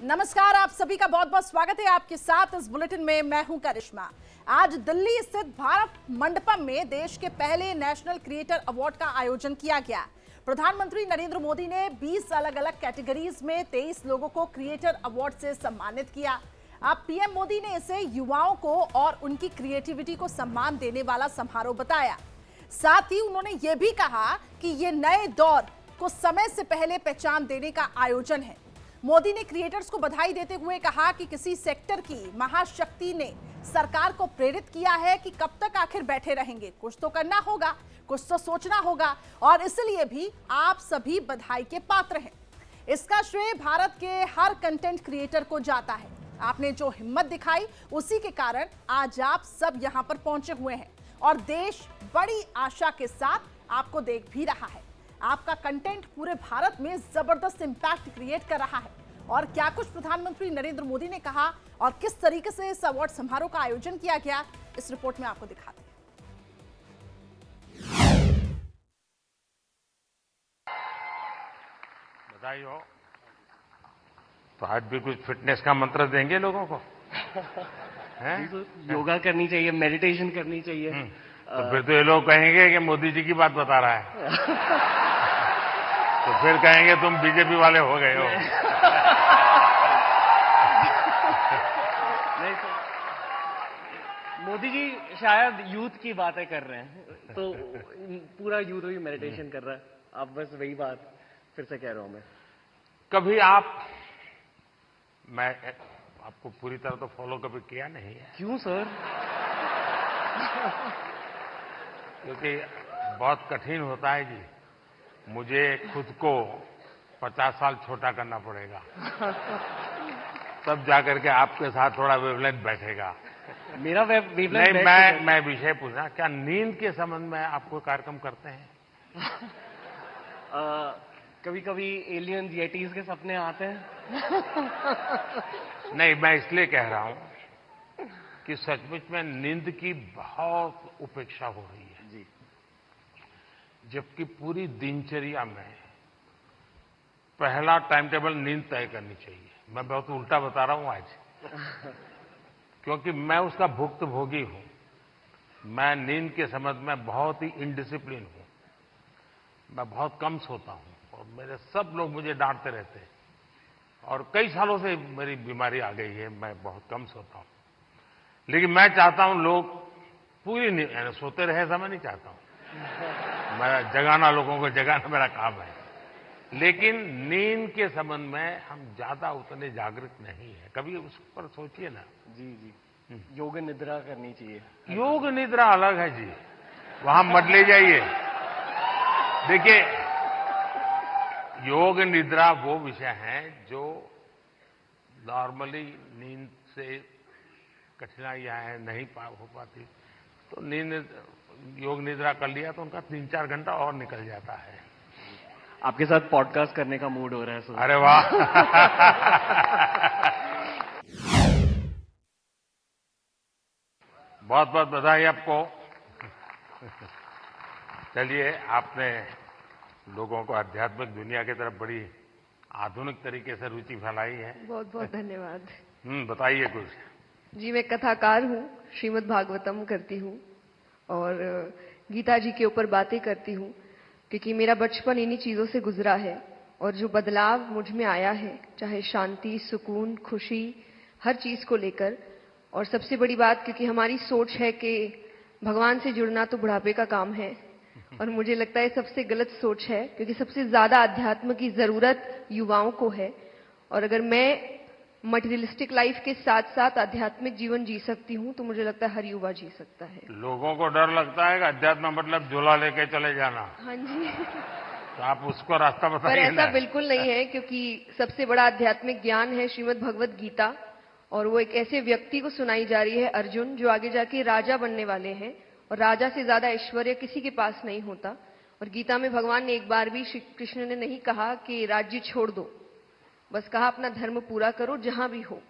नमस्कार, आप सभी का बहुत बहुत स्वागत है। आपके साथ इस बुलेटिन में मैं हूं करिश्मा। आज दिल्ली स्थित भारत मंडपम में देश के पहले नेशनल क्रिएटर अवार्ड का आयोजन किया गया। प्रधानमंत्री नरेंद्र मोदी ने 20 अलग अलग कैटेगरीज में 23 लोगों को क्रिएटर अवार्ड से सम्मानित किया। अब पीएम मोदी ने इसे युवाओं को और उनकी क्रिएटिविटी को सम्मान देने वाला समारोह बताया। साथ ही उन्होंने ये भी कहा कि ये नए दौर को समय से पहले पहचान देने का आयोजन है। मोदी ने क्रिएटर्स को बधाई देते हुए कहा कि किसी सेक्टर की महाशक्ति ने सरकार को प्रेरित किया है कि कब तक आखिर बैठे रहेंगे, कुछ तो करना होगा, कुछ तो सोचना होगा और इसलिए भी आप सभी बधाई के पात्र हैं। इसका श्रेय भारत के हर कंटेंट क्रिएटर को जाता है। आपने जो हिम्मत दिखाई उसी के कारण आज आप सब यहां पर पहुंचे हुए हैं और देश बड़ी आशा के साथ आपको देख भी रहा है। आपका कंटेंट पूरे भारत में जबरदस्त इंपैक्ट क्रिएट कर रहा है। और क्या कुछ प्रधानमंत्री नरेंद्र मोदी ने कहा और किस तरीके से इस अवार्ड समारोह का आयोजन किया गया, इस रिपोर्ट में आपको दिखाते हैं। बधाई हो। तो आज भी कुछ फिटनेस का मंत्र देंगे लोगों को? योगा करनी चाहिए, मेडिटेशन करनी चाहिए। तो फिर तो ये लोग कहेंगे कि मोदी जी की बात बता रहा है। तो फिर कहेंगे तुम बीजेपी वाले हो गए हो। नहीं सर, मोदी जी शायद यूथ की बातें कर रहे हैं, तो पूरा यूथ भी मेडिटेशन कर रहा है। आप बस वही बात फिर से कह रहा हूं मैं। कभी मैं आपको पूरी तरह तो फॉलो कभी किया नहीं है। क्यों सर? क्योंकि बहुत कठिन होता है जी। मुझे खुद को 50 साल छोटा करना पड़ेगा, तब जाकर के आपके साथ थोड़ा वेवलेंथ बैठेगा। मेरा वेवलेंथ नहीं, मैं विषय पूछना, क्या नींद के संबंध में आपको कार्यक्रम करते हैं? कभी कभी एलियंस येटीज के सपने आते हैं। नहीं, मैं इसलिए कह रहा हूं कि सचमुच में नींद की बहुत उपेक्षा हो रही है जी। जबकि पूरी दिनचर्या में पहला टाइम टेबल नींद तय करनी चाहिए। मैं बहुत उल्टा बता रहा हूं आज, क्योंकि मैं उसका भुक्तभोगी हूं। मैं नींद के संबंध में बहुत ही इनडिसिप्लिन हूं। मैं बहुत कम सोता हूं और मेरे सब लोग मुझे डांटते रहते हैं और कई सालों से मेरी बीमारी आ गई है। मैं बहुत कम सोता हूं, लेकिन मैं चाहता हूं लोग पूरी नींद सोते रहे, ऐसा मैं नहीं चाहता हूं। मैं जगाना, लोगों को जगाना मेरा काम है। लेकिन नींद के संबंध में हम ज्यादा उतने जागृत नहीं है। कभी उस पर सोचिए ना। जी जी, योग निद्रा करनी चाहिए। योग निद्रा अलग है जी, वहां मत ले जाइए। देखिए, योग निद्रा वो विषय है जो नॉर्मली नींद से कठिनाइयां हैं, नहीं हो पाती। तो योग निद्रा कर लिया तो उनका 3-4 घंटा और निकल जाता है। आपके साथ पॉडकास्ट करने का मूड हो रहा है सर। अरे वाह। बहुत बहुत बधाई आपको। चलिए, आपने लोगों को आध्यात्मिक दुनिया की तरफ बड़ी आधुनिक तरीके से रुचि फैलाई है। बहुत बहुत धन्यवाद। बताइए कुछ। जी, मैं कथाकार हूँ, श्रीमद् भागवतम करती हूँ और गीता जी के ऊपर बातें करती हूँ, क्योंकि मेरा बचपन इन्हीं चीज़ों से गुजरा है और जो बदलाव मुझ में आया है, चाहे शांति, सुकून, खुशी, हर चीज़ को लेकर। और सबसे बड़ी बात, क्योंकि हमारी सोच है कि भगवान से जुड़ना तो बुढ़ापे का काम है और मुझे लगता है सबसे गलत सोच है, क्योंकि सबसे ज़्यादा अध्यात्म की ज़रूरत युवाओं को है। और अगर मैं मटेरियलिस्टिक लाइफ के साथ साथ आध्यात्मिक जीवन जी सकती हूँ तो मुझे लगता है हर युवा जी सकता है। लोगों को डर लगता है कि अध्यात्म मतलब झोला लेके चले जाना। हाँ जी। तो आप उसको रास्ता पर बताइए ऐसा ना। बिल्कुल नहीं है, क्योंकि सबसे बड़ा आध्यात्मिक ज्ञान है श्रीमद् भगवत गीता और वो एक ऐसे व्यक्ति को सुनाई जा रही है, अर्जुन, जो आगे जाके राजा बनने वाले हैं और राजा से ज्यादा ऐश्वर्य किसी के पास नहीं होता। और गीता में भगवान ने एक बार भी, श्री कृष्ण ने नहीं कहा कि राज्य छोड़ दो, बस कहा अपना धर्म पूरा करो जहां भी हो।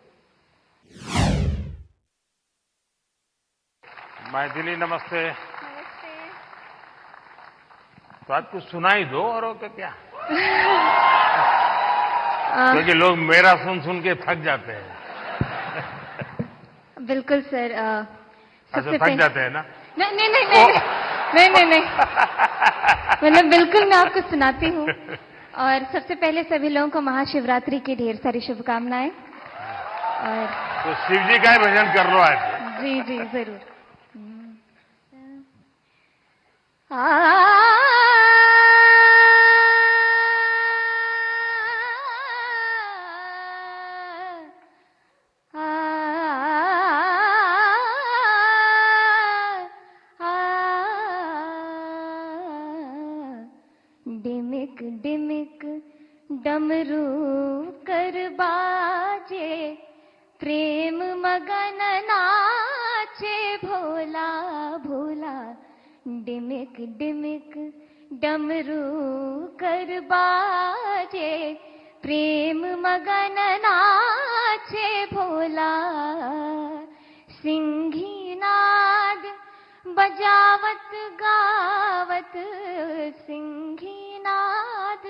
मैथिली नमस्ते। नमस्ते। तो आज कुछ सुनाई दो और क्या। क्योंकि लोग मेरा सुन सुन के थक जाते हैं। बिल्कुल सर। अच्छा, थक जाते हैं ना? नहीं नहीं नहीं नहीं नहीं नहीं नहीं मतलब बिल्कुल मैं आपको सुनाती हूँ। और सबसे पहले सभी लोगों को महाशिवरात्रि की ढेर सारी शुभकामनाएं। और तो शिव जी का ही भजन कर लो आज। जी जी जरूर। डिमिक डिमिक डमरू कर बाजे, प्रेम मगन नाचे भोला भोला। डिमिक डिमिक डमरू कर बाजे, प्रेम मगन नाचे भोला। सिंही नाद बजावत गावत, सिंही नाद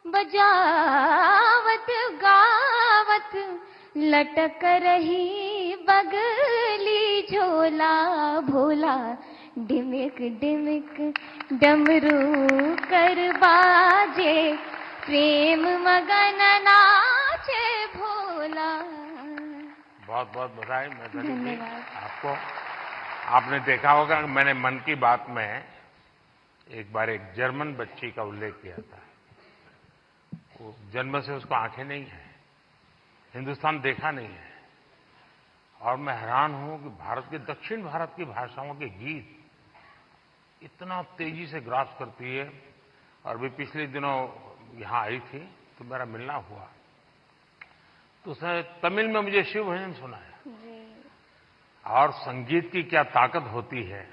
बजावत गावत, लटक रही बगली झोला भोला। डिमिक डिमिक डमरू कर बाजे, प्रेम मगन नाचे भोला। बहुत बहुत बधाई मैथिली जी धन्यवाद। आपको। आपने देखा होगा कि मैंने मन की बात में एक बार एक जर्मन बच्ची का उल्लेख किया था। वो जन्म से उसको आंखें नहीं है, हिंदुस्तान देखा नहीं है, और मैं हैरान हूं कि भारत के दक्षिण भारत की भाषाओं के गीत इतना तेजी से ग्रास करती है। और भी पिछले दिनों यहां आई थी तो मेरा मिलना हुआ, तो उसने तमिल में मुझे शिव भजन सुनाया। और संगीत की क्या ताकत होती है,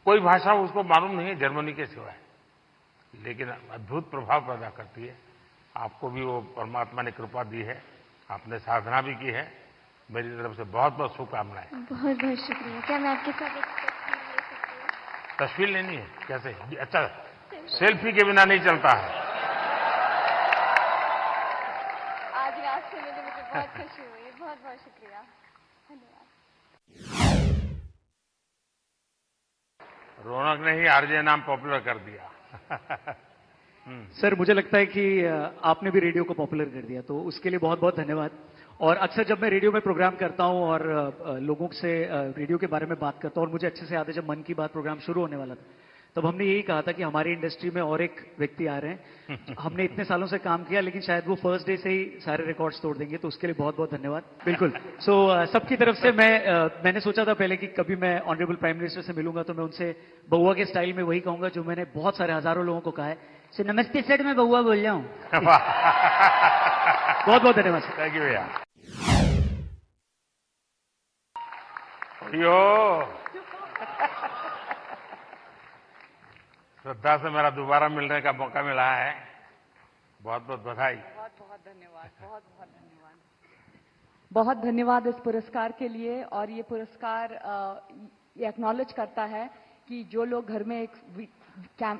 कोई भाषा उसको मालूम नहीं है जर्मनी के सिवाय, लेकिन अद्भुत प्रभाव पैदा करती है। आपको भी वो परमात्मा ने कृपा दी है, आपने साधना भी की है। मेरी तरफ से बहुत बहुत शुभकामनाएं। बहुत बहुत शुक्रिया। क्या मैं आपके साथ एक तस्वीर ले सकती हूँ? तस्वीर लेनी है? कैसे? अच्छा, सेल्फी के बिना नहीं चलता है। आज रात से मिले, मुझे बहुत खुशी हुई। बहुत बहुत शुक्रिया, धन्यवाद। रौनक ने ही आरजे नाम पॉपुलर कर दिया। सर, मुझे लगता है कि आपने भी रेडियो को पॉपुलर कर दिया, तो उसके लिए बहुत बहुत धन्यवाद। और अक्सर जब मैं रेडियो में प्रोग्राम करता हूं और लोगों से रेडियो के बारे में बात करता हूं, और मुझे अच्छे से याद है जब मन की बात प्रोग्राम शुरू होने वाला था, तब हमने यही कहा था कि हमारी इंडस्ट्री में और एक व्यक्ति आ रहे हैं। हमने इतने सालों से काम किया, लेकिन शायद वो फर्स्ट डे से ही सारे रिकॉर्ड्स तोड़ देंगे, तो उसके लिए बहुत बहुत धन्यवाद। बिल्कुल। सबकी तरफ से मैंने सोचा था पहले कि कभी मैं ऑनरेबल प्राइम मिनिस्टर से मिलूंगा तो मैं उनसे बउआ के स्टाइल में वही कहूंगा जो मैंने बहुत सारे हजारों लोगों को कहा है, सर नमस्ते सर, मैं बउआ बोल रहा हूँ। बहुत बहुत धन्यवाद सर। थैंक यू भैया। यो श्रद्धा से मेरा दोबारा मिलने का मौका मिला है, बहुत बहुत बधाई। बहुत बहुत धन्यवाद, बहुत बहुत धन्यवाद। बहुत धन्यवाद इस पुरस्कार के लिए। और ये पुरस्कार ये एक्नॉलेज करता है कि जो लोग घर में एक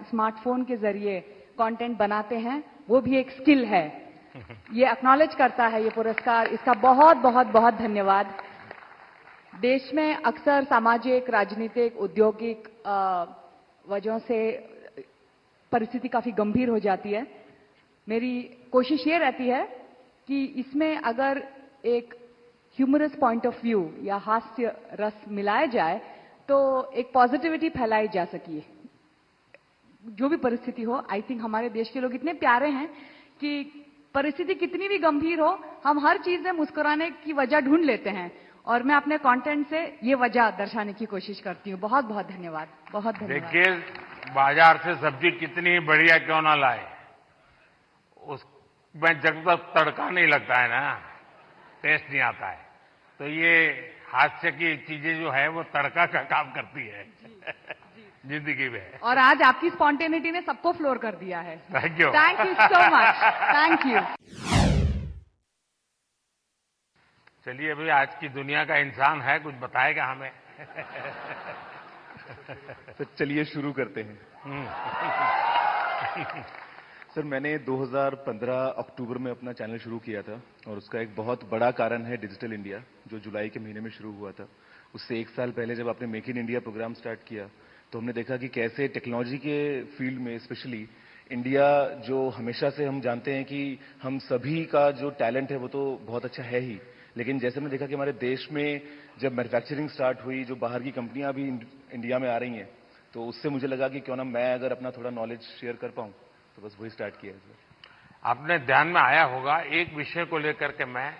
स्मार्टफोन के जरिए कंटेंट बनाते हैं, वो भी एक स्किल है। ये एक्नॉलेज करता है ये पुरस्कार, इसका बहुत बहुत बहुत धन्यवाद। देश में अक्सर सामाजिक, राजनीतिक, औद्योगिक वजहों से परिस्थिति काफी गंभीर हो जाती है। मेरी कोशिश ये रहती है कि इसमें अगर एक ह्यूमरस पॉइंट ऑफ व्यू या हास्य रस मिलाया जाए तो एक पॉजिटिविटी फैलाई जा सके। जो भी परिस्थिति हो, आई थिंक हमारे देश के लोग इतने प्यारे हैं कि परिस्थिति कितनी भी गंभीर हो, हम हर चीज में मुस्कुराने की वजह ढूंढ लेते हैं, और मैं अपने कंटेंट से ये वजह दर्शाने की कोशिश करती हूँ। बहुत बहुत धन्यवाद, बहुत धन्यवाद। देखिए, बाजार से सब्जी कितनी बढ़िया क्यों ना लाए, उसमें जब तक तड़का नहीं लगता है ना, टेस्ट नहीं आता है। तो ये हास्य की चीजें जो है वो तड़का का काम करती है जिंदगी में। और आज आपकी स्पॉन्टेनिटी ने सबको फ्लोर कर दिया है। Thank you, thank you so much, thank you. चलिए, अभी आज की दुनिया का इंसान है, कुछ बताएगा हमें। तो चलिए शुरू करते हैं। सर मैंने 2015 अक्टूबर में अपना चैनल शुरू किया था और उसका एक बहुत बड़ा कारण है डिजिटल इंडिया, जो जुलाई के महीने में शुरू हुआ था। उससे 1 साल पहले जब आपने Make in India program start किया तो हमने देखा कि कैसे टेक्नोलॉजी के फील्ड में स्पेशली इंडिया, जो हमेशा से हम जानते हैं कि हम सभी का जो टैलेंट है वो तो बहुत अच्छा है ही, लेकिन जैसे हमने देखा कि हमारे देश में जब मैन्युफैक्चरिंग स्टार्ट हुई, जो बाहर की कंपनियां भी इंडिया में आ रही हैं, तो उससे मुझे लगा कि क्यों ना मैं अगर अपना थोड़ा नॉलेज शेयर कर पाऊं, तो बस वही स्टार्ट किया है सर। आपने ध्यान में आया होगा, एक विषय को लेकर के मैं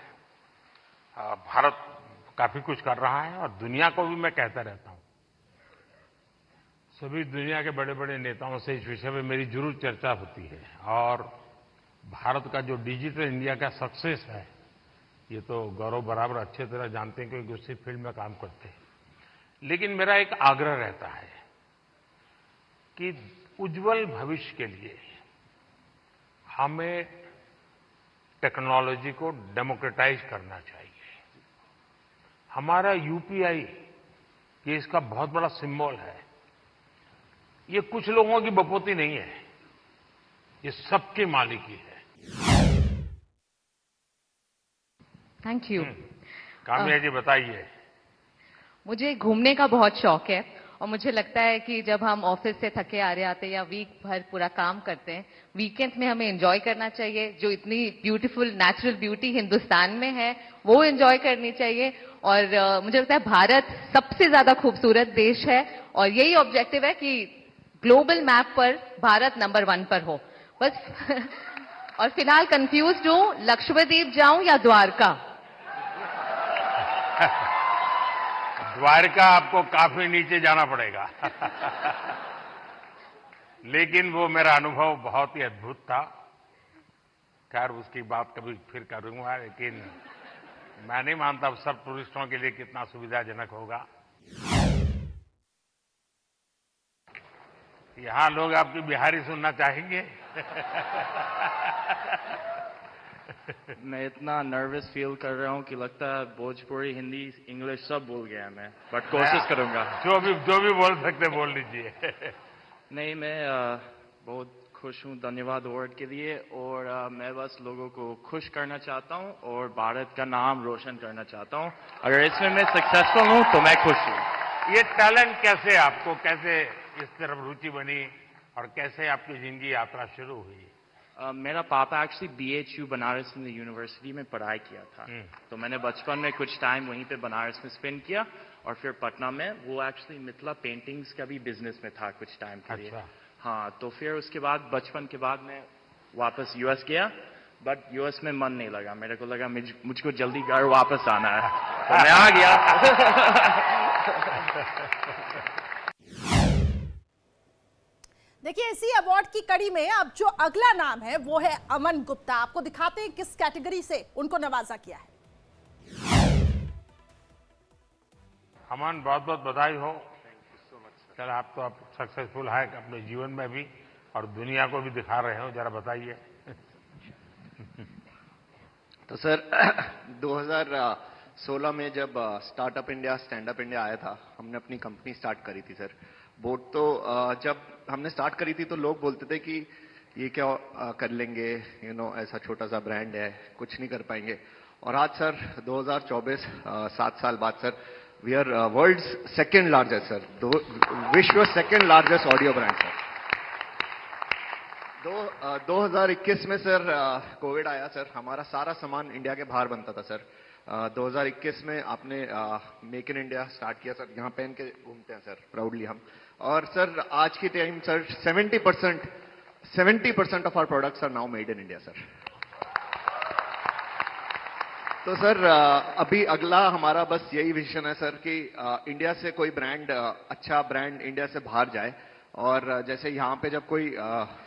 भारत काफी कुछ कर रहा है और दुनिया को भी मैं कहता रहता हूं। सभी दुनिया के बड़े बड़े नेताओं से इस विषय में मेरी जरूर चर्चा होती है और भारत का जो डिजिटल इंडिया का सक्सेस है, ये तो गौरव बराबर अच्छे तरह जानते हैं क्योंकि उसी फील्ड में काम करते हैं। लेकिन मेरा एक आग्रह रहता है कि उज्जवल भविष्य के लिए हमें टेक्नोलॉजी को डेमोक्रेटाइज करना चाहिए। हमारा यूपीआई ये इसका बहुत बड़ा सिंबल है। ये कुछ लोगों की बपोती नहीं है, ये सबकी मालिकी है। Thank you. काम्या जी बताइए। मुझे घूमने का बहुत शौक है और मुझे लगता है कि जब हम ऑफिस से थके आ रहे आते हैं या वीक भर पूरा काम करते हैं, वीकेंड्स में हमें एंजॉय करना चाहिए। जो इतनी ब्यूटीफुल नेचुरल ब्यूटी हिंदुस्तान में है वो एंजॉय करनी चाहिए। और मुझे लगता है भारत सबसे ज्यादा खूबसूरत देश है और यही ऑब्जेक्टिव है कि ग्लोबल मैप पर भारत नंबर 1 पर हो बस। और फिलहाल कंफ्यूज हूं, लक्षद्वीप जाऊं या द्वारका? द्वारका आपको काफी नीचे जाना पड़ेगा। लेकिन वो मेरा अनुभव बहुत ही अद्भुत था। खैर उसकी बात कभी फिर करूंगा, लेकिन मैं नहीं मानता सब टूरिस्टों के लिए कितना सुविधाजनक होगा। यहां लोग आपकी बिहारी सुनना चाहेंगे। मैं इतना नर्वस फील कर रहा हूं कि लगता है भोजपुरी, हिंदी, इंग्लिश सब भूल गया मैं, बट कोशिश करूंगा। जो भी बोल सकते बोल लीजिए। नहीं, मैं बहुत खुश हूं, धन्यवाद अवार्ड के लिए। और मैं बस लोगों को खुश करना चाहता हूं और भारत का नाम रोशन करना चाहता हूं। अगर इसमें मैं सक्सेसफुल हूं तो मैं खुश हूं। ये टैलेंट कैसे आपको, कैसे इस तरफ रुचि बनी और कैसे आपकी जिंदगी यात्रा शुरू हुई? मेरा पापा एक्चुअली BHU बनारस यूनिवर्सिटी में पढ़ाई किया था, तो मैंने बचपन में कुछ टाइम वहीं पे बनारस में स्पेंड किया और फिर पटना में वो एक्चुअली मिथिला पेंटिंग्स का भी बिजनेस में था कुछ टाइम के लिए। हाँ, तो फिर उसके बाद बचपन के बाद मैं वापस US गया, बट US में मन नहीं लगा। मेरे को लगा मुझको जल्दी घर वापस आना है, तो मैं आ गया। देखिए, इसी अवार्ड की कड़ी में अब जो अगला नाम है वो है अमन गुप्ता। आपको दिखाते हैं किस कैटेगरी से उनको नवाजा किया है। अमन, बहुत बहुत बधाई हो। चल, आप तो अब सक्सेसफुल है अपने जीवन में भी और दुनिया को भी दिखा रहे हो, जरा बताइए। तो सर 2016 में जब startup India, stand up India आया था, हमने अपनी कंपनी स्टार्ट करी थी सर। बोट तो जब हमने स्टार्ट करी थी तो लोग बोलते थे कि ये क्या कर लेंगे, ऐसा छोटा सा ब्रांड है, कुछ नहीं कर पाएंगे। और आज सर 2024 7 साल बाद sir, we are world's second largest sir, विश्व second largest audio brand sir. 2021 में सर कोविड आया सर, हमारा सारा सामान इंडिया के बाहर बनता था सर। 2021 में आपने मेक इन इंडिया स्टार्ट किया सर, यहाँ पहन के घूमते हैं सर प्राउडली हम। और सर आज की time sir 70% of our products are now made in India sir. तो सर अभी अगला हमारा बस यही विजन है सर कि इंडिया से कोई ब्रांड, अच्छा ब्रांड इंडिया से बाहर जाए। और जैसे यहाँ पे जब कोई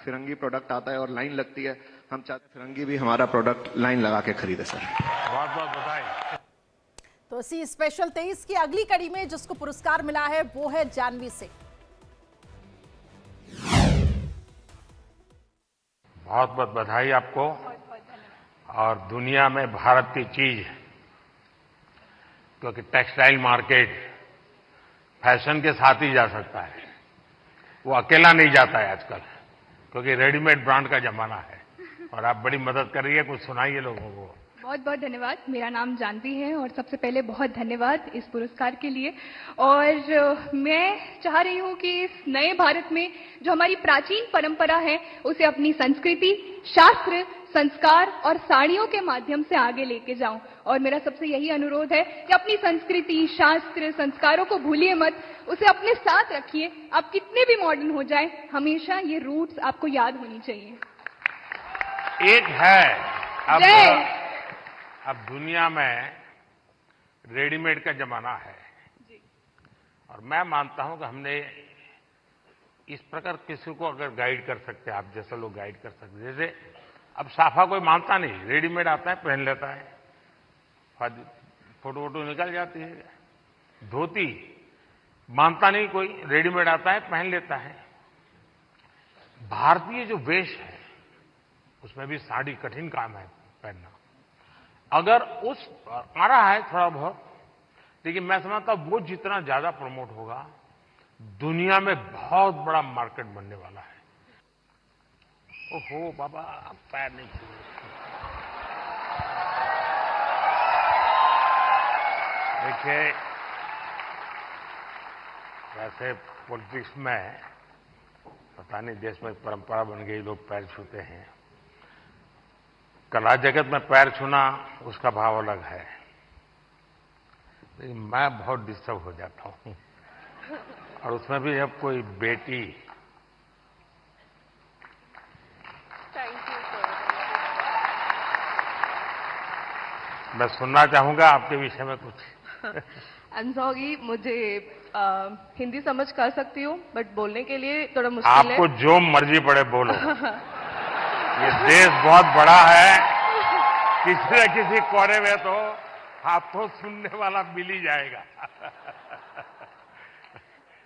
फिरंगी प्रोडक्ट आता है और लाइन लगती है, हम चाहते फिरंगी भी हमारा प्रोडक्ट लाइन लगा के खरीदे सर। बहुत बहुत बधाई। तो इसी स्पेशल 23 की अगली कड़ी में जिसको पुरस्कार मिला है वो है जानवी सिंह। बहुत बहुत बधाई आपको। और दुनिया में भारत की चीज, क्योंकि टेक्सटाइल मार्केट फैशन के साथ ही जा सकता है, वो अकेला नहीं जाता है आजकल। क्योंकि रेडीमेड ब्रांड का जमाना है और आप बड़ी मदद कर रही है। कुछ सुनाइए लोगों को। बहुत बहुत धन्यवाद। मेरा नाम जानवी है और सबसे पहले बहुत धन्यवाद इस पुरस्कार के लिए। और मैं चाह रही हूं कि इस नए भारत में जो हमारी प्राचीन परंपरा है उसे अपनी संस्कृति, शास्त्र, संस्कार और साड़ियों के माध्यम से आगे लेके जाऊं। और मेरा सबसे यही अनुरोध है कि अपनी संस्कृति, शास्त्र, संस्कारों को भूलिए मत, उसे अपने साथ रखिए। आप कितने भी मॉडर्न हो जाएं, हमेशा ये रूट्स आपको याद होनी चाहिए। एक है अब दुनिया में रेडीमेड का जमाना है और मैं मानता हूं कि हमने इस प्रकार किसी को अगर गाइड कर सकते हैं, आप जैसे लोग गाइड कर सकते हैं। जैसे अब साफा कोई मानता नहीं, रेडीमेड आता है पहन लेता है, फोटो वोटो निकल जाती है। धोती मानता नहीं कोई, रेडीमेड आता है पहन लेता है। भारतीय जो वेश है उसमें भी साड़ी कठिन काम है पहनना। अगर उस आ रहा है थोड़ा बहुत, लेकिन मैं समझता हूं वो जितना ज्यादा प्रमोट होगा दुनिया में बहुत बड़ा मार्केट बनने वाला है। ओहो बाबा, आप पैर नहीं छूए। देखिए, वैसे पॉलिटिक्स में पता नहीं देश में परंपरा बन गई, लोग पैर छूते हैं। कला जगत में पैर छूना उसका भाव अलग है, लेकिन मैं बहुत डिस्टर्ब हो जाता हूं। और उसमें भी जब कोई बेटी, मैं सुनना चाहूंगा आपके विषय में कुछ। सॉरी, मुझे हिंदी समझ कर सकती हूँ बट बोलने के लिए थोड़ा मुश्किल है। आपको जो मर्जी पड़े बोलो। ये देश बहुत बड़ा है, किसी न किसी कोने में तो आपको सुनने वाला मिल ही जाएगा।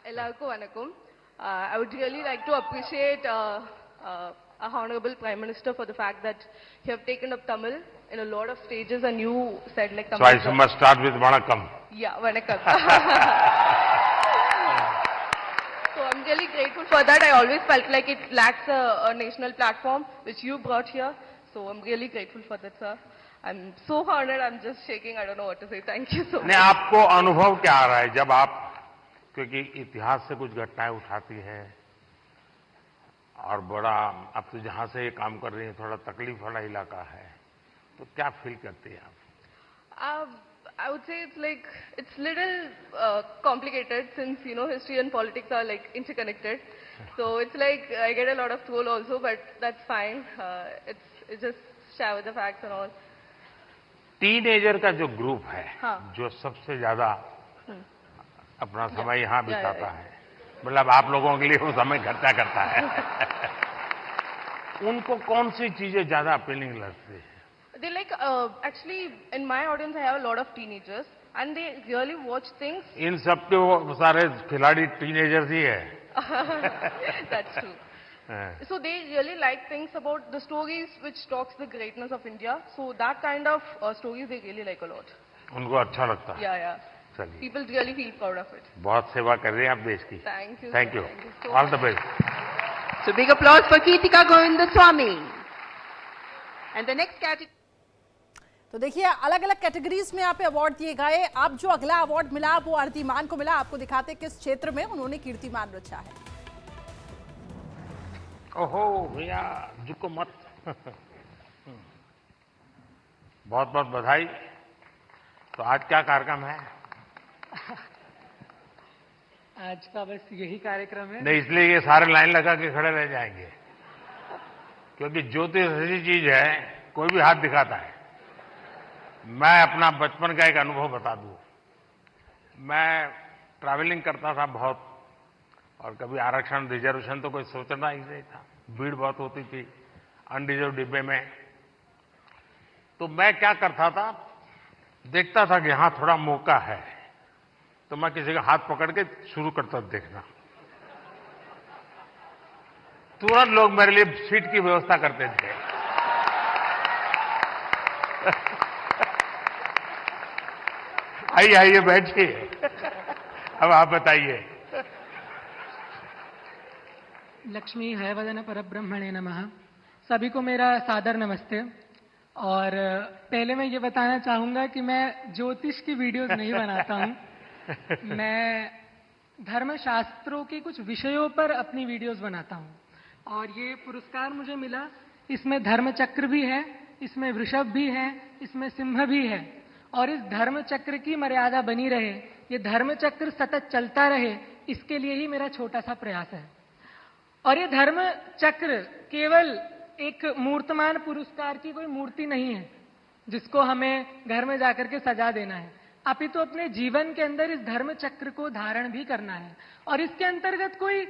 Ellarku vanakkam. I would really like to appreciate our Honorable Prime Minister for the fact that you have taken up Tamil in a lot of stages and you said like Tamil. So I must start with Vanakkam. Yeah, Vanakkam. So I'm really grateful for that. I always felt like it lacks a national platform which you brought here. So I'm really grateful for that, sir. I'm so honored. I'm just shaking. I don't know what to say. Thank you so much. नहीं, आपको अनुभव क्या आ रहा है जब आप, क्योंकि इतिहास से कुछ घटनाएं उठाती हैं और बड़ा, अब तो जहां से ये काम कर रही है थोड़ा तकलीफ वाला इलाका है, तो क्या फील करती है आप? I would say it's little complicated since history and politics are like interconnected. So it's like I get a lot of troll also, but that's fine. It's just share with the facts and all. Teenager का जो group है, हाँ. जो सबसे ज्यादा अपना समय यहाँ बिताता है, मतलब आप लोगों के लिए वो समय खर्चा करता है, उनको कौन सी चीजें ज्यादा अपीलिंग लगती है? They like actually in my audience I have a lot of teenagers and they really watch things. इन सब के वो सारे खिलाड़ी टीनेजर्स ही है। That's true. So they really like things about the stories which talks the greatness of India. So that kind of stories they really like a lot. उनको अच्छा लगता है। Yeah. चलिए, People really feel proud of it. बहुत सेवा कर रहे हैं आप देश की। Thank you. Thank you. Thank you so All the much. best. So big applause for Keetika Govindaswamy. And the next category. तो देखिए, अलग अलग कैटेगरीज में यहाँ पे अवार्ड दिए गए। अब जो अगला अवार्ड मिला वो अर्तिमान को मिला। आपको दिखाते किस क्षेत्र में उन्होंने कीर्तिमान रचा है। ओहो भैया, झुको मत। बहुत बहुत बधाई। तो आज क्या कार्यक्रम है? आज का बस यही कार्यक्रम है। नहीं, इसलिए ये सारे लाइन लगा के खड़े रह जाएंगे, क्योंकि ज्योतिष ऐसी चीज है, कोई भी हाथ दिखाता है। मैं अपना बचपन का एक अनुभव बता दूं। मैं ट्रैवलिंग करता था बहुत, और कभी आरक्षण रिजर्वेशन तो कोई सोचना ही नहीं था। भीड़ बहुत होती थी अनरिजर्व डिब्बे में। तो मैं क्या करता था, देखता था कि यहां थोड़ा मौका है तो मैं किसी का हाथ पकड़ के शुरू करता देखना। तुरंत लोग मेरे लिए सीट की व्यवस्था करते थे। आइए बैठिए। अब आप बताइए। लक्ष्मी हयवदन परब्रह्मणे नमः। सभी को मेरा सादर नमस्ते। और पहले मैं ये बताना चाहूँगा कि मैं ज्योतिष की वीडियोस नहीं बनाता हूँ। मैं धर्मशास्त्रों के कुछ विषयों पर अपनी वीडियोस बनाता हूँ। और ये पुरस्कार मुझे मिला, इसमें धर्मचक्र भी है, इसमें वृषभ भी है, इसमें सिंह भी है। और इस धर्मचक्र की मर्यादा बनी रहे, ये धर्मचक्र सतत चलता रहे, इसके लिए ही मेरा छोटा सा प्रयास है। और ये धर्मचक्र केवल एक मूर्तमान पुरस्कार की कोई मूर्ति नहीं है जिसको हमें घर में जाकर के सजा देना है, अपितु अपने जीवन के अंदर इस धर्मचक्र को धारण भी करना है। और इसके अंतर्गत कोई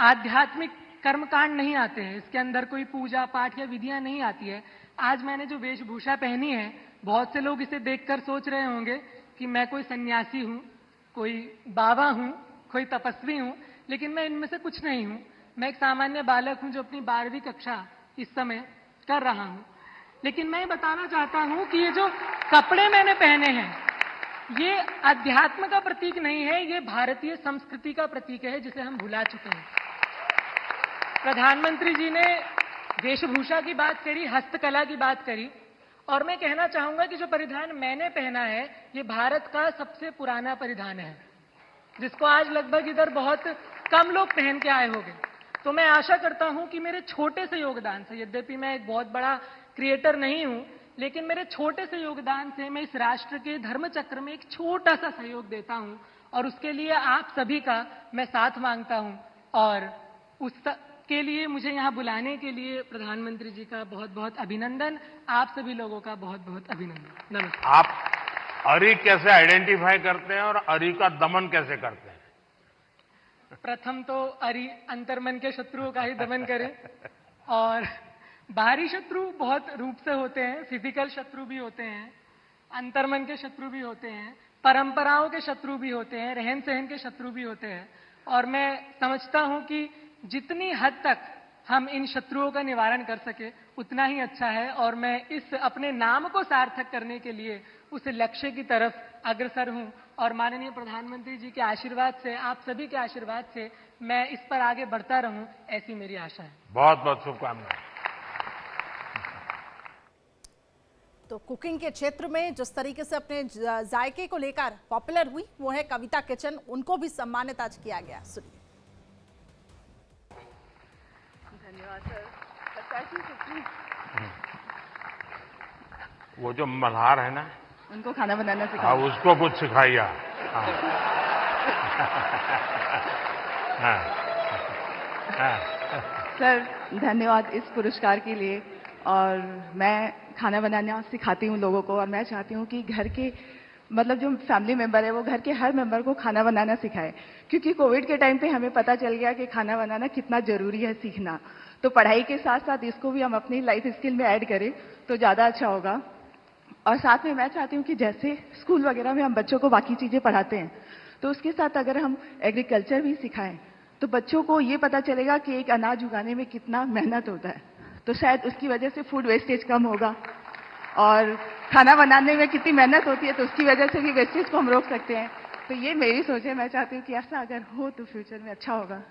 आध्यात्मिक कर्मकांड नहीं आते हैं, इसके अंदर कोई पूजा पाठ या विधियां नहीं आती है। आज मैंने जो वेशभूषा पहनी है, बहुत से लोग इसे देखकर सोच रहे होंगे कि मैं कोई सन्यासी हूं, कोई बाबा हूं, कोई तपस्वी हूं, लेकिन मैं इनमें से कुछ नहीं हूं। मैं एक सामान्य बालक हूं जो अपनी 12वीं कक्षा इस समय कर रहा हूं। लेकिन मैं बताना चाहता हूं कि ये जो कपड़े मैंने पहने हैं, ये अध्यात्म का प्रतीक नहीं है, ये भारतीय संस्कृति का प्रतीक है जिसे हम भुला चुके हैं। प्रधानमंत्री जी ने वेशभूषा की बात करी, हस्तकला की बात करी, और मैं कहना चाहूंगा कि जो परिधान मैंने पहना है, ये भारत का सबसे पुराना परिधान है, जिसको आज लगभग इधर बहुत कम लोग पहन के आए होंगे। तो मैं आशा करता हूं कि मेरे छोटे से योगदान से, यद्यपि मैं एक बहुत बड़ा क्रिएटर नहीं हूं, लेकिन मेरे छोटे से योगदान से मैं इस राष्ट्र के धर्मचक्र में एक छोटा सा सहयोग देता हूं। और उसके लिए आप सभी का मैं साथ मांगता हूं। और उसके लिए मुझे यहाँ बुलाने के लिए प्रधानमंत्री जी का बहुत बहुत अभिनंदन, आप सभी लोगों का बहुत बहुत अभिनंदन। नमस्कार। आप अरी कैसे आइडेंटिफाई करते हैं और अरी का दमन कैसे करते हैं? प्रथम तो अरि अंतर्मन के शत्रुओं का ही दमन करें। और बाहरी शत्रु बहुत रूप से होते हैं, फिजिकल शत्रु भी होते हैं, अंतर्मन के शत्रु भी होते हैं, परंपराओं के शत्रु भी होते हैं, रहन सहन के शत्रु भी होते हैं। और मैं समझता हूं कि जितनी हद तक हम इन शत्रुओं का निवारण कर सके उतना ही अच्छा है। और मैं इस अपने नाम को सार्थक करने के लिए उस लक्ष्य की तरफ अग्रसर हूं। और माननीय प्रधानमंत्री जी के आशीर्वाद से, आप सभी के आशीर्वाद से मैं इस पर आगे बढ़ता रहूं, ऐसी मेरी आशा है। बहुत बहुत शुभकामनाएं। तो कुकिंग के क्षेत्र में जिस तरीके से अपने जायके को लेकर पॉपुलर हुई, वो है कविता किचन, उनको भी सम्मानित आज किया गया। सुनिए। धन्यवाद सर। वो जो मल्हार है ना, उनको खाना बनाना सिखाया। हाँ, उसको कुछ सिखाइए। सर धन्यवाद इस पुरस्कार के लिए। और मैं खाना बनाना सिखाती हूँ लोगों को, और मैं चाहती हूँ कि घर के मतलब जो फैमिली मेंबर है वो घर के हर मेंबर को खाना बनाना सिखाए। क्योंकि कोविड के टाइम पे हमें पता चल गया कि खाना बनाना कितना जरूरी है सीखना। तो पढ़ाई के साथ साथ इसको भी हम अपनी लाइफ स्किल में ऐड करें तो ज़्यादा अच्छा होगा। और साथ में मैं चाहती हूँ कि जैसे स्कूल वगैरह में हम बच्चों को बाकी चीज़ें पढ़ाते हैं, तो उसके साथ अगर हम एग्रीकल्चर भी सिखाएं तो बच्चों को ये पता चलेगा कि एक अनाज उगाने में कितना मेहनत होता है। तो शायद उसकी वजह से फूड वेस्टेज कम होगा। और खाना बनाने में कितनी मेहनत होती है, तो उसकी वजह से भी वेस्टेज को हम रोक सकते हैं। तो ये मेरी सोच है। मैं चाहती हूँ कि ऐसा अगर हो तो फ्यूचर में अच्छा होगा।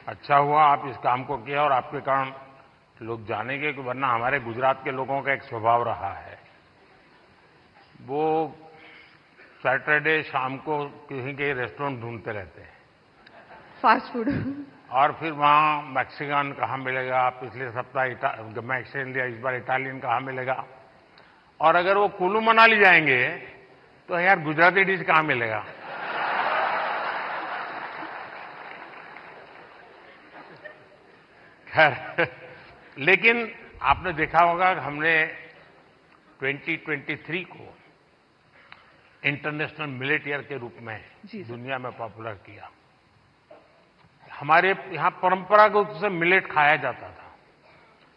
अच्छा हुआ आप इस काम को किया और आपके कारण लोग जानेंगे, कि वरना हमारे गुजरात के लोगों का एक स्वभाव रहा है, वो सैटरडे शाम को कहीं के रेस्टोरेंट ढूंढते रहते हैं, फास्ट फूड। और फिर वहाँ मैक्सिकन कहाँ मिलेगा, पिछले सप्ताह मैक्सिकन लिया, इस बार इटालियन कहाँ मिलेगा। और अगर वो कुल्लू मनाली जाएंगे तो यार गुजराती डिश कहाँ मिलेगा। खैर, लेकिन आपने देखा होगा कि हमने 2023 को इंटरनेशनल मिलेट ईयर के रूप में दुनिया में पॉपुलर किया। हमारे यहाँ परंपरागत रूप से मिलेट खाया जाता था,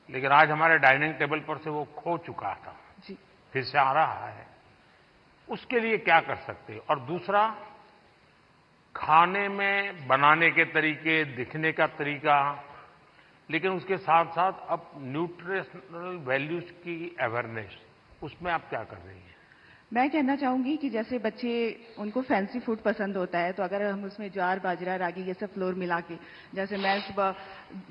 लेकिन आज हमारे डाइनिंग टेबल पर से वो खो चुका था, फिर से आ रहा है। उसके लिए क्या कर सकते हैं? और दूसरा, खाने में बनाने के तरीके, दिखने का तरीका, लेकिन उसके साथ साथ अब न्यूट्रिशनल वैल्यूज की अवेयरनेस, उसमें आप क्या कर रही हैं? मैं कहना चाहूंगी कि जैसे बच्चे उनको फैंसी फूड पसंद होता है, तो अगर हम उसमें ज्वार, बाजरा, रागी ये सब फ्लोर मिला के, जैसे मैं सुबह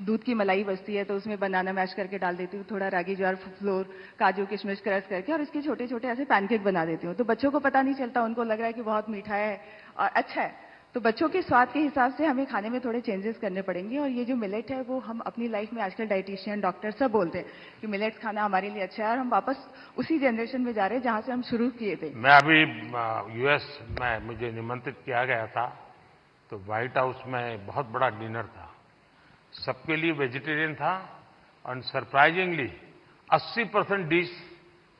दूध की मलाई बचती है तो उसमें बनाना मैश करके डाल देती हूँ, थोड़ा रागी ज्वार फ्लोर, काजू किशमिश क्रश करके, और इसके छोटे छोटे ऐसे पैनकेक बना देती हूँ। तो बच्चों को पता नहीं चलता, उनको लग रहा है कि बहुत मीठा है और अच्छा है। तो बच्चों के स्वाद के हिसाब से हमें खाने में थोड़े चेंजेस करने पड़ेंगे। और ये जो मिलेट है वो हम अपनी लाइफ में आजकल डाइटिशियन, डॉक्टर सब बोलते हैं कि मिलेट्स खाना हमारे लिए अच्छा है, और हम वापस उसी जनरेशन में जा रहे हैं जहां से हम शुरू किए थे। मैं अभी यूएस में मुझे निमंत्रित किया गया था, तो व्हाइट हाउस में बहुत बड़ा डिनर था, सबके लिए वेजिटेरियन था, और सरप्राइजिंगली 80% डिश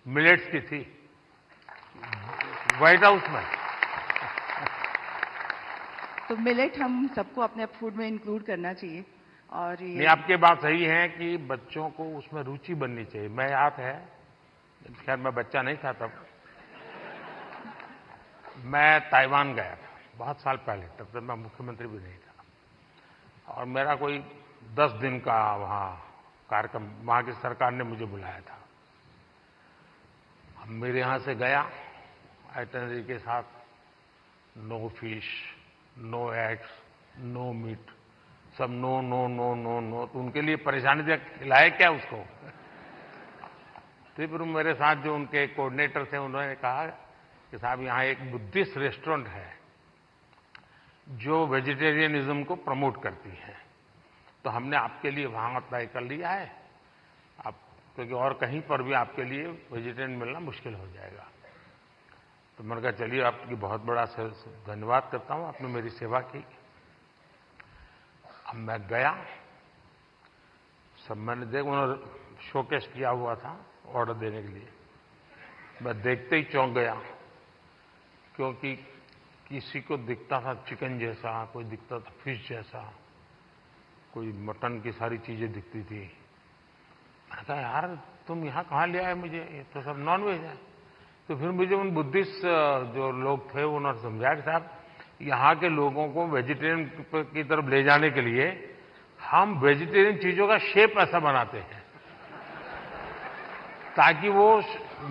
मिलेट्स की थी व्हाइट हाउस में। तो मिलेट हम सबको अपने फूड में इंक्लूड करना चाहिए। और ये नहीं, आपकी बात सही है कि बच्चों को उसमें रुचि बननी चाहिए। मैं याद है, खैर मैं बच्चा नहीं था तब, मैं ताइवान गया था बहुत साल पहले, तब तक मैं मुख्यमंत्री भी नहीं था, और मेरा कोई 10 दिन का वहाँ कार्यक्रम, वहाँ की सरकार ने मुझे बुलाया था। अब मेरे यहाँ से गया आइटनरी के साथ, no fish, no eggs, no meat, सब no no no no no. तो उनके लिए परेशानी थी, खिलाए क्या उसको। तो फिर मेरे साथ जो उनके कोऑर्डिनेटर थे, उन्होंने कहा कि साहब यहाँ एक बुद्धिस्ट रेस्टोरेंट है जो वेजिटेरियनिज्म को प्रमोट करती है, तो हमने आपके लिए वहां तय कर लिया है, आप क्योंकि और कहीं पर भी आपके लिए वेजिटेरियन मिलना मुश्किल हो जाएगा। तो मैंने कहा चलिए, आपकी बहुत बड़ा धन्यवाद करता हूं, आपने मेरी सेवा की। अब मैं गया, सब मैंने देखा, उन्होंने शोकेस किया हुआ था ऑर्डर देने के लिए, मैं देखते ही चौंक गया, क्योंकि किसी को दिखता था चिकन जैसा, कोई दिखता था फिश जैसा, कोई मटन की सारी चीजें दिखती थी। मैंने कहा यार तुम यहाँ कहाँ ले आए मुझे, ये तो सब नॉन वेज है। तो फिर मुझे उन बुद्धिस्ट जो लोग थे उन्होंने समझाया कि साहब यहाँ के लोगों को वेजिटेरियन की तरफ ले जाने के लिए हम वेजिटेरियन चीजों का शेप ऐसा बनाते हैं ताकि वो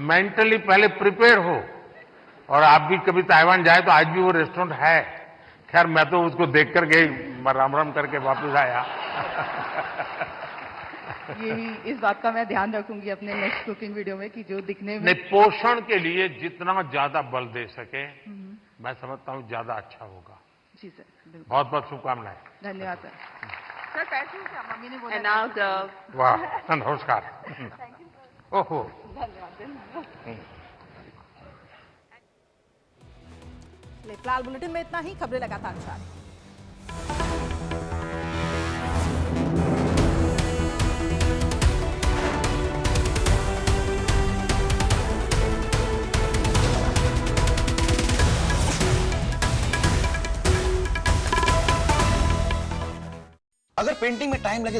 मेंटली पहले प्रिपेयर हो। और आप भी कभी ताइवान जाए तो आज भी वो रेस्टोरेंट है। खैर मैं तो उसको देख करके राम राम करके वापस आया। यही, इस बात का मैं ध्यान रखूंगी अपने नेक्स्ट कुकिंग वीडियो में कि जो दिखने में नहीं, पोषण के लिए जितना ज्यादा बल दे सके मैं समझता हूँ ज्यादा अच्छा होगा। जी सर, बिल्कुल। बहुत बहुत शुभकामनाएं। धन्यवाद सर। सर पैसे क्या मम्मी ने बोला? And now the वाह, नमस्कार। ओहो, धन्यवाद। फिलहाल बुलेटिन में इतना ही, खबरें लगातार जारी। अगर पेंटिंग में टाइम लगे